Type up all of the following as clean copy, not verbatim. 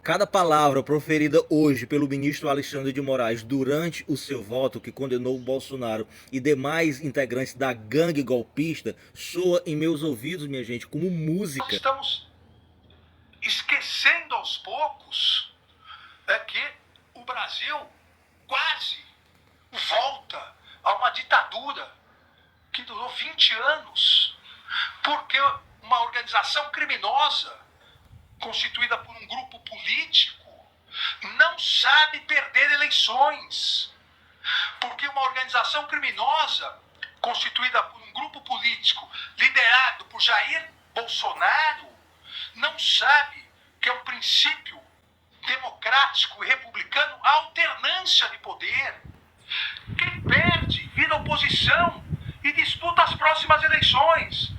Cada palavra proferida hoje pelo ministro Alexandre de Moraes durante o seu voto que condenou o Bolsonaro e demais integrantes da gangue golpista soa em meus ouvidos, minha gente, como música. Estamos esquecendo aos poucos que o Brasil quase volta a uma ditadura que durou 20 anos, porque uma organização criminosa constituída por um grupo político não sabe perder eleições, porque uma organização criminosa constituída por um grupo político liderado por Jair Bolsonaro não sabe que é um princípio democrático e republicano a alternância de poder. Quem perde vira oposição e disputa as próximas eleições.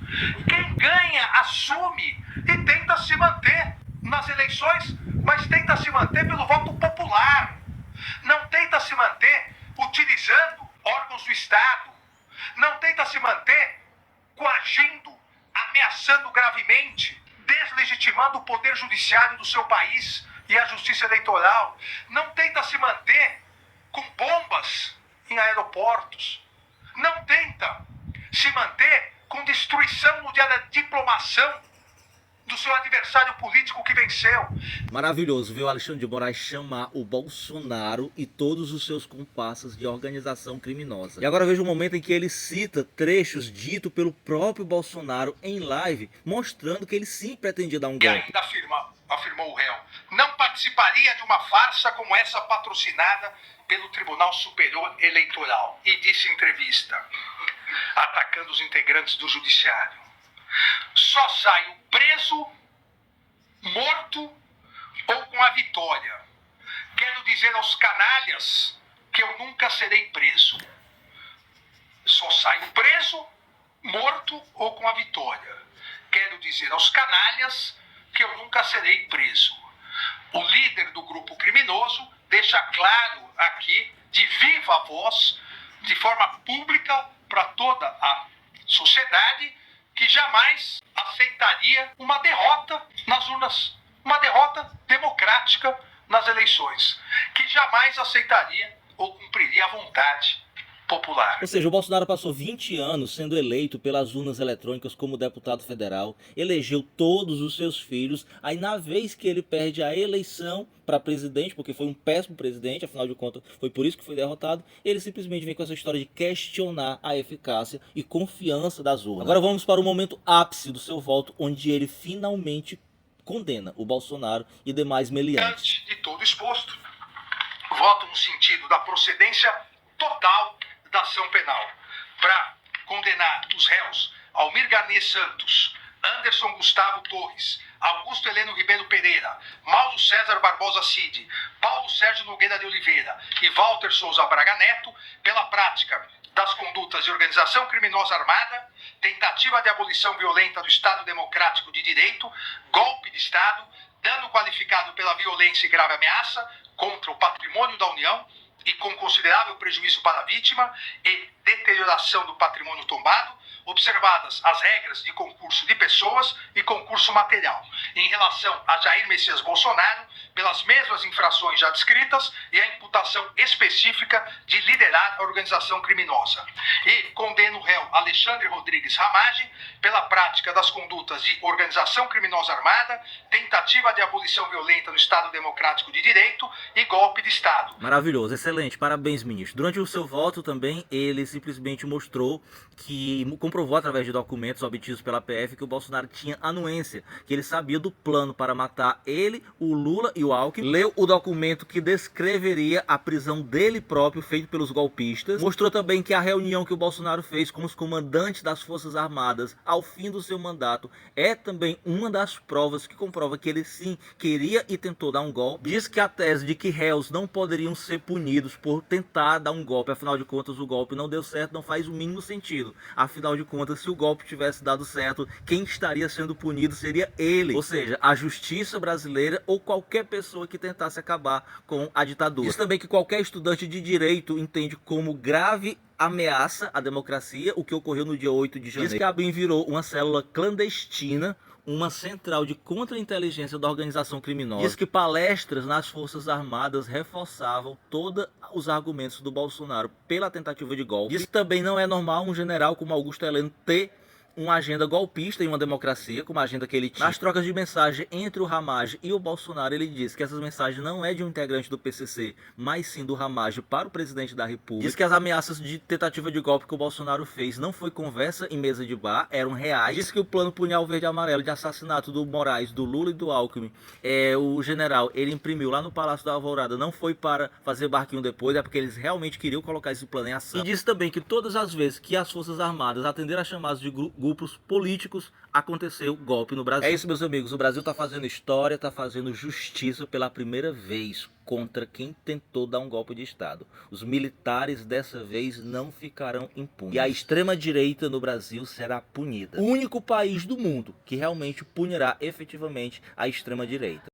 Quem ganha assume e tenta se manter nas eleições, mas tenta se manter pelo voto popular. Não tenta se manter utilizando órgãos do Estado. Não tenta se manter coagindo, ameaçando gravemente, deslegitimando o poder judiciário do seu país e a justiça eleitoral. Não tenta se manter com bombas em aeroportos. Não tenta se manter com destruição no dia da diplomação do seu adversário político que venceu. Maravilhoso ver o Alexandre de Moraes chamar o Bolsonaro e todos os seus comparsas de organização criminosa. E agora veja o momento em que ele cita trechos ditos pelo próprio Bolsonaro em live, mostrando que ele sim pretendia dar um golpe. E ainda afirmou o réu, não participaria de uma farsa como essa patrocinada pelo Tribunal Superior Eleitoral. E disse em entrevista, atacando os integrantes do Judiciário, só saio preso, morto ou com a vitória. Quero dizer aos canalhas que eu nunca serei preso. Só saio preso, morto ou com a vitória. Quero dizer aos canalhas que eu nunca serei preso. O líder do grupo criminoso deixa claro aqui, de viva voz, de forma pública para toda a sociedade, que jamais aceitaria uma derrota nas urnas, uma derrota democrática nas eleições, que jamais aceitaria ou cumpriria a vontade popular. Ou seja, o Bolsonaro passou 20 anos sendo eleito pelas urnas eletrônicas como deputado federal, elegeu todos os seus filhos, aí na vez que ele perde a eleição para presidente, porque foi um péssimo presidente, afinal de contas foi por isso que foi derrotado, ele simplesmente vem com essa história de questionar a eficácia e confiança das urnas. Agora vamos para o momento ápice do seu voto, onde ele finalmente condena o Bolsonaro e demais meliantes. Diante de todo exposto, voto no sentido da procedência total da ação penal para condenar os réus Almir Garnier Santos, Anderson Gustavo Torres, Augusto Heleno Ribeiro Pereira, Mauro César Barbosa Cid, Paulo Sérgio Nogueira de Oliveira e Walter Souza Braga Neto pela prática das condutas de organização criminosa armada, tentativa de abolição violenta do Estado Democrático de Direito, golpe de Estado, dano qualificado pela violência e grave ameaça contra o patrimônio da União e com considerável prejuízo para a vítima e deterioração do patrimônio tombado, observadas as regras de concurso de pessoas e concurso material, em relação a Jair Messias Bolsonaro, pelas mesmas infrações já descritas e a imputação específica de liderar a organização criminosa. E condena o réu Alexandre Rodrigues Ramagem pela prática das condutas de organização criminosa armada, tentativa de abolição violenta no Estado Democrático de Direito e golpe de Estado. Maravilhoso, excelente, parabéns, ministro. Durante o seu voto também, ele simplesmente mostrou que comprovou através de documentos obtidos pela PF que o Bolsonaro tinha anuência, que ele sabia do plano para matar ele, o Lula e o Alckmin, leu o documento que descreveria a prisão dele próprio feito pelos golpistas, mostrou também que a reunião que o Bolsonaro fez com os comandantes das Forças Armadas ao fim do seu mandato é também uma das provas que comprova que ele sim queria e tentou dar um golpe. Diz que a tese de que réus não poderiam ser punidos por tentar dar um golpe, afinal de contas o golpe não deu certo, não faz o mínimo sentido. Afinal de contas, se o golpe tivesse dado certo, quem estaria sendo punido seria ele, ou seja, a justiça brasileira ou qualquer pessoa que tentasse acabar com a ditadura. Diz também que qualquer estudante de direito entende como grave ameaça à democracia o que ocorreu no dia 8 de janeiro. Diz que a ABIN virou uma célula clandestina uma central de contra-inteligência da organização criminosa. Diz que palestras nas Forças Armadas reforçavam todos os argumentos do Bolsonaro pela tentativa de golpe. Diz que também não é normal um general como Augusto Heleno ter uma agenda golpista em uma democracia, como a agenda que ele tinha. Nas trocas de mensagem entre o Ramagem e o Bolsonaro, ele disse que essas mensagens não é de um integrante do PCC, mas sim do Ramagem para o presidente da República. Diz que as ameaças de tentativa de golpe que o Bolsonaro fez não foi conversa em mesa de bar, eram reais. Diz que o plano punhal verde e amarelo de assassinato do Moraes, do Lula e do Alckmin, o general, ele imprimiu lá no Palácio da Alvorada, não foi para fazer barquinho depois, é porque eles realmente queriam colocar esse plano em ação. E disse também que todas as vezes que as Forças Armadas atenderam a chamadas de grupos políticos, aconteceu golpe no Brasil. É isso, meus amigos, o Brasil está fazendo história, está fazendo justiça pela primeira vez contra quem tentou dar um golpe de Estado. Os militares dessa vez não ficarão impunes. E a extrema-direita no Brasil será punida. O único país do mundo que realmente punirá efetivamente a extrema-direita.